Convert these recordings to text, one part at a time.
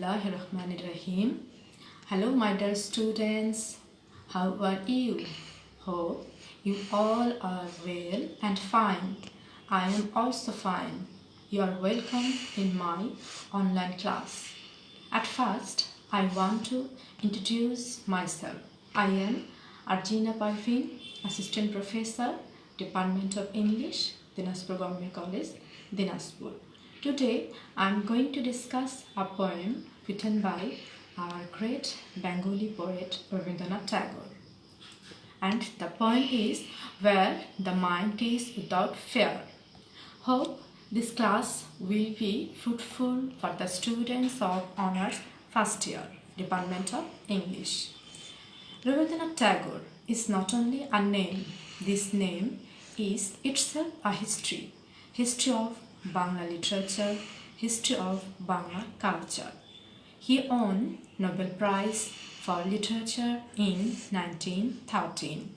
Bismillahirrahmanirrahim. Hello, my dear students. How are you? Hope you all are well and fine. I am also fine. You are welcome in my online class. At first, I want to introduce myself. I am Arjina Parveen, Assistant Professor, Department of English, Dinaspur Government College, Dinaspur. Today, I am going to discuss a poem written by our great Bengali poet Rabindranath Tagore. And the poem is Where the Mind is Without Fear. Hope this class will be fruitful for the students of Honours First Year, Department of English. Rabindranath Tagore is not only a name, this name is itself a history of Bangla literature, history of Bangla culture. He won Nobel Prize for Literature in 1913.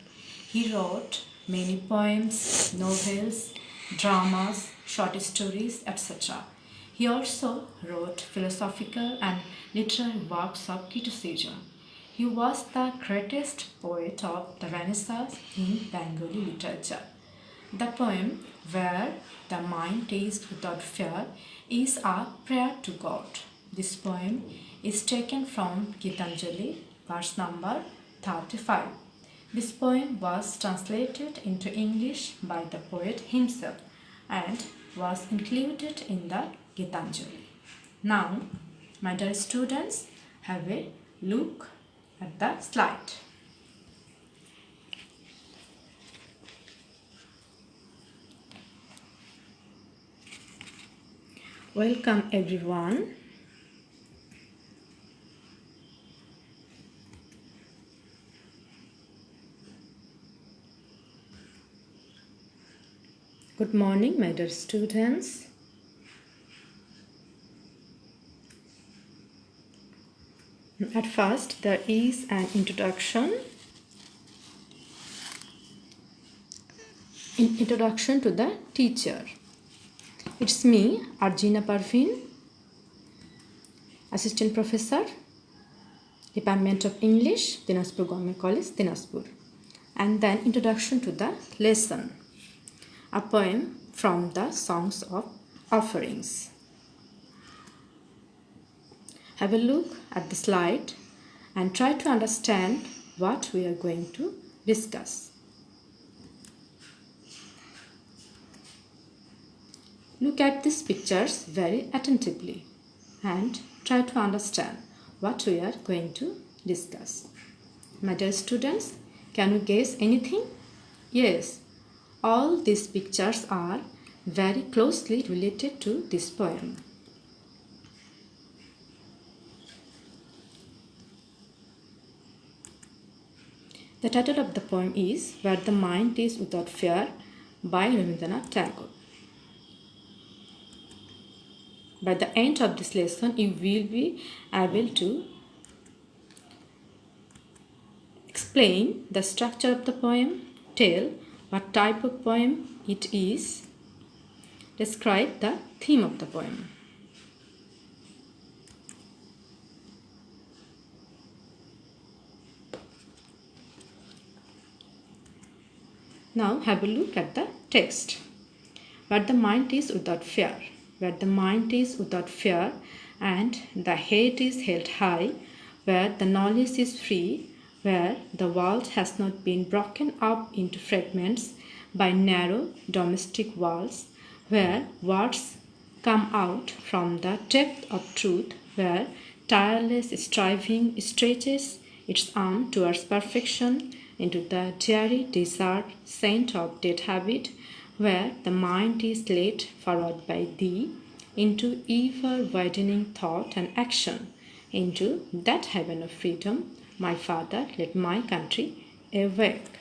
He wrote many poems, novels, dramas, short stories, etc. He also wrote philosophical and literary works of criticism. He was the greatest poet of the Renaissance in Bengali literature. The poem Where the Mind is Without Fear is a prayer to God. This poem is taken from Gitanjali, verse number 35. This poem was translated into English by the poet himself and was included in the Gitanjali. Now, my dear students, have a look at the slide. Welcome everyone. Good morning, my dear students. At first, there is an introduction to the teacher. It's me, Arjina Parveen, Assistant Professor, Department of English, Dinaspur Government College, Dinaspur. And then introduction to the lesson, a poem from the Songs of Offerings. Have a look at the slide and try to understand what we are going to discuss. Look at these pictures very attentively and try to understand what we are going to discuss. My dear students, can you guess anything? Yes, all these pictures are very closely related to this poem. The title of the poem is Where the Mind is Without Fear by Rabindranath Tagore. By the end of this lesson, you will be able to explain the structure of the poem, tell what type of poem it is, describe the theme of the poem. Now have a look at the text. Where the mind is without fear. Where the mind is without fear and the head is held high, where the knowledge is free, where the world has not been broken up into fragments by narrow domestic walls, where words come out from the depth of truth, where tireless striving stretches its arm towards perfection into the dreary desert scent of dead habit, where the mind is led forward by thee into ever-widening thought and action, into that heaven of freedom, my Father, let my country awake.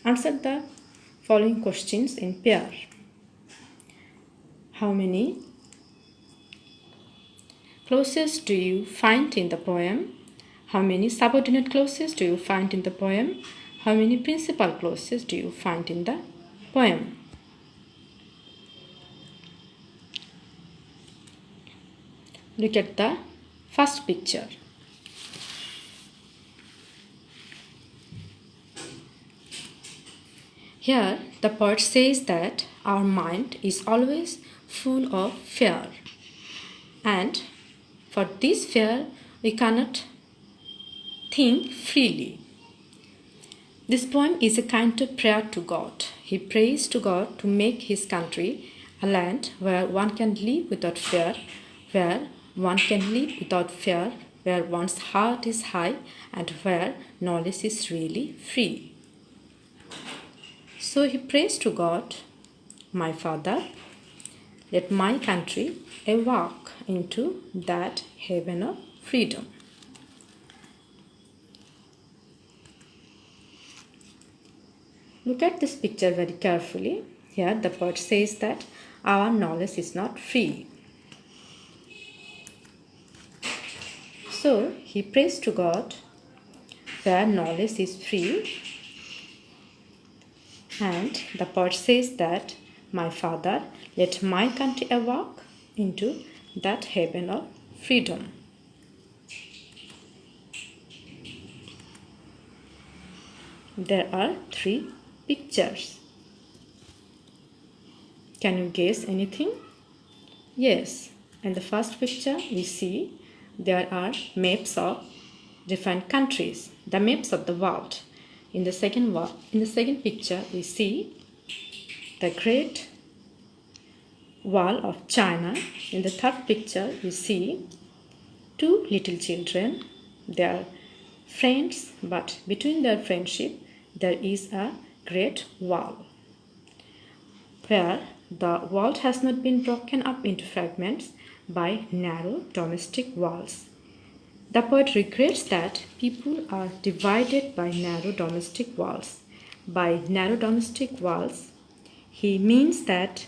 Answer the following questions in pair. How many clauses do you find in the poem? How many subordinate clauses do you find in the poem? How many principal clauses do you find in the poem? Look at the first picture. Here, the poet says that our mind is always full of fear, and for this fear, we cannot think freely. This poem is a kind of prayer to God. He prays to God to make his country a land where one can live without fear, where one can live without fear, where one's heart is high, and where knowledge is really free. So he prays to God, my Father, let my country walk into that heaven of freedom. Look at this picture very carefully. Here the poet says that our knowledge is not free. So he prays to God where knowledge is free, and the poet says that, my Father, let my country walk into that heaven of freedom. There are 3 pictures. Can you guess anything? Yes, in the first picture we see there are maps of different countries, the maps of the world. In the second picture we see the Great Wall of China. In the third picture we see 2 little children. They are friends, but between their friendship there is a great wall, where the world has not been broken up into fragments by narrow domestic walls. The poet regrets that people are divided by narrow domestic walls. By narrow domestic walls, he means that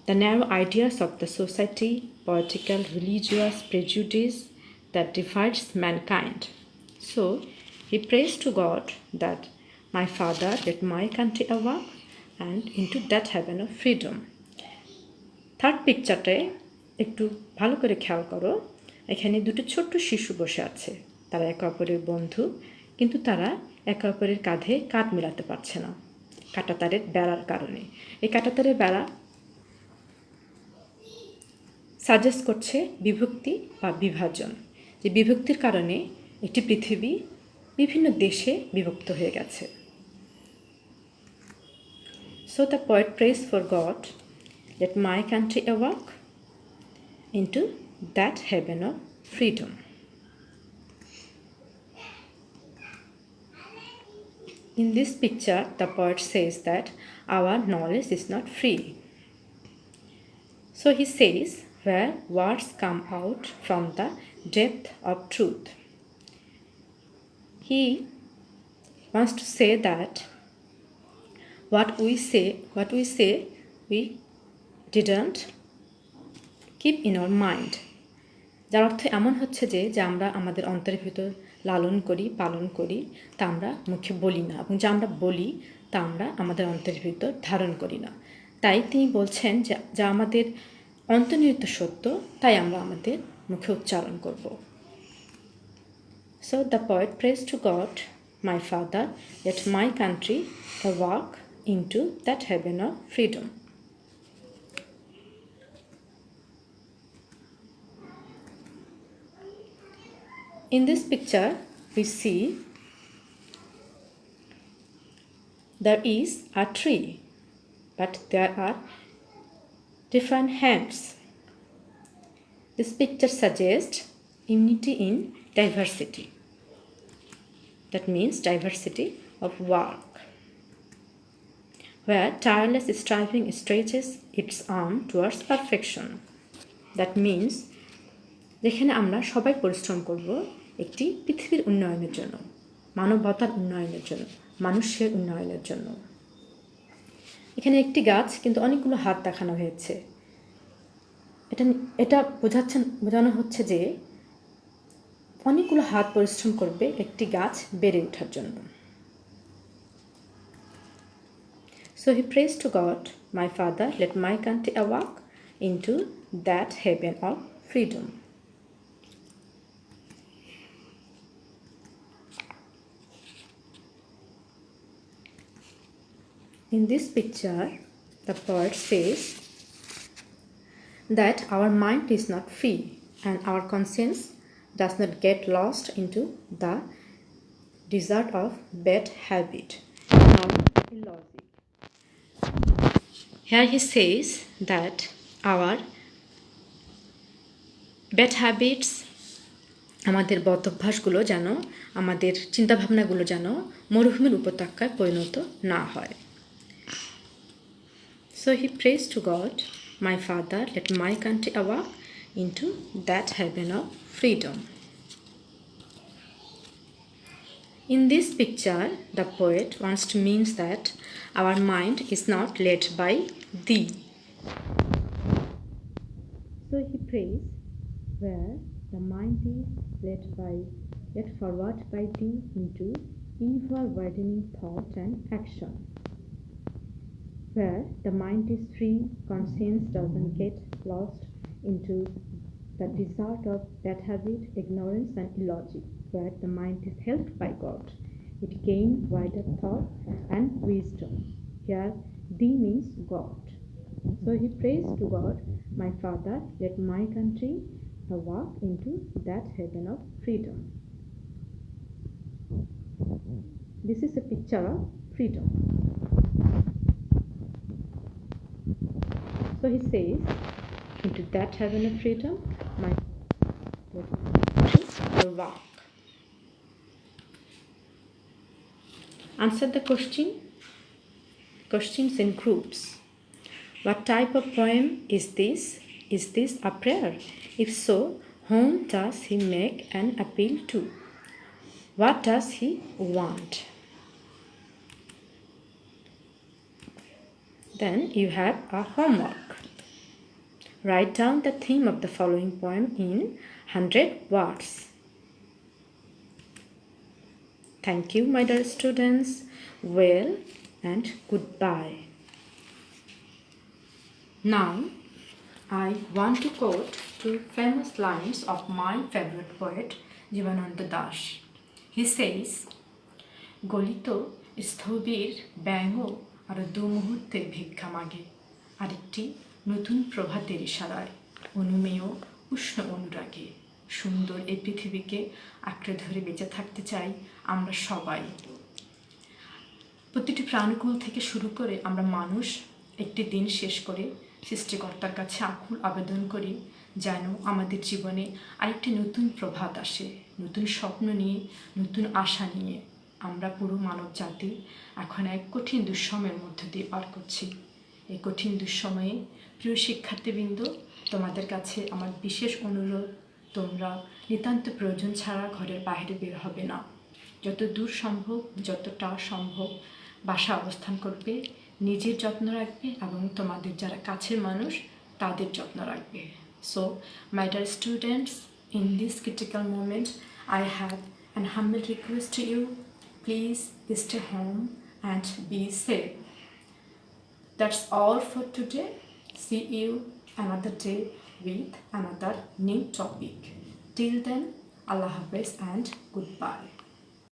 the narrow ideas of the society, political, religious prejudice that divides mankind. So he prays to God that, my Father, let my country walk and into that heaven of freedom. Third পিকচারটায় একটু ভালো করে খেয়াল করো, এখানে 2টো ছোট্ট শিশু বসে আছে। তারা একে অপরের বন্ধু, কিন্তু তারা একে অপরের কাঁধে কাঁধ মেলাতে পারছে না কাঁটাতারের বেড়ার কারণে। এই কাঁটাতারের বেড়া সাজেস্ট করছে বিভক্তি বা বিভাজন, যে বিভক্তির কারণে একটি পৃথিবী বিভিন্ন দেশে বিভক্ত হয়ে গেছে। So the poet prays for God, let my country walk into that heaven of freedom. In this picture, the poet says that our knowledge is not free. So he says, where words come out from the depth of truth. He wants to say that what we say, we didn't keep in our mind. যার অর্থ এমন হচ্ছে যে আমরা আমাদের অন্তরের ভিতর লালন করি, পালন করি, তা আমরা মুখে বলি না, এবং যা আমরা বলি তা আমরা আমাদের অন্তরের ভিতর ধারণ করি না। তাই তিনি বলছেন যে যা আমাদের অন্তর্নিহিত সত্য, তাই আমরা আমাদের মুখে উচ্চারণ করব। So the poet prays to God, my Father, let my country walk into that heaven of freedom. In this picture, we see there is a tree, but there are different hands. This picture suggests unity in diversity. That means diversity of work, where tireless striving stretches its arm towards perfection. That means যেখানে আমরা সবাই পরিশ্রম করব একটি পৃথিবীর উন্নয়নের জন্য, মানবতার উন্নয়নের জন্য, মানুষের উন্নয়নের জন্য। এখানে একটি গাছ, কিন্তু অনেকগুলো হাত দেখানো হয়েছে। এটা এটা বোঝানো হচ্ছে যে অনেকগুলো হাত পরিশ্রম করবে একটি গাছ বেড়ে ওঠার জন্য। So he prays to God, my Father, let my country awake into that haven of freedom. In this picture, the poet says that our mind is not free and our conscience does not get lost into the desert of bad habit, nor illogic. Here he says that our bad habits, আমাদের বদ অভ্যাসগুলো যেন, আমাদের চিন্তাভাবনাগুলো যেন মরুভূমির উপত্যকায় পরিণত না হয়। So he prays to God, my Father, let my country awake into that haven of freedom. In this picture, the poet wants to mean that our mind is not led by thee. So he prays, where the mind is led forward by thee into ever-widening thought and action. Where the mind is free, conscience doesn't get lost into the desert of bad habit, ignorance and illogic. Where the mind is helped by God, it gains wider thought and wisdom. Here, thee means God. So he prays to God, my Father, let my country awake into that haven of freedom. This is a picture of freedom. So he says, into that heaven of freedom, my will walk. Answer the questions in groups. What type of poem is this? Is this a prayer? If so, whom does he make an appeal to? What does he want? Then you have a homework. Write down the theme of the following poem in 100 words. Thank you, my dear students. Well and goodbye. Now, I want to quote two famous lines of my favorite poet, Gitanjali-35 Das. He says, গলিত স্থবির ব্যঙ্গ আর দু মুহূর্তে ভিক্ষা মাগে, আরেকটি নতুন প্রভাতের ইশারায় অনুমেয় উষ্ণ অনুরাগে সুন্দর এই পৃথিবীকে আঁকড়ে ধরে বেঁচে থাকতে চাই আমরা সবাই। প্রতিটি প্রাণকুল থেকে শুরু করে আমরা মানুষ একটি দিন শেষ করে সৃষ্টিকর্তার কাছে আকুল আবেদন করি যেন আমাদের জীবনে আরেকটি নতুন প্রভাত আসে, নতুন স্বপ্ন নিয়ে, নতুন আশা নিয়ে। আমরা পুরো মানব জাতি এখন এক কঠিন দুঃসময়ের মধ্যে দিয়ে পার করছি। এই কঠিন দুঃসময়ে প্রিয় শিক্ষার্থীবৃন্দ, তোমাদের কাছে আমার বিশেষ অনুরোধ, তোমরা নিতান্ত প্রয়োজন ছাড়া ঘরের বাইরে বের হবে না। যত দূর সম্ভব, যতটা সম্ভব বাসা অবস্থান করবে, নিজের যত্ন রাখবে এবং তোমাদের যারা কাছের মানুষ তাদের যত্ন রাখবে। So, my dear students, in this critical moment, I have an humble request to you. Please stay home and be safe. That's all for today. See you another day with another new topic. Till then, Allah Hafiz and goodbye.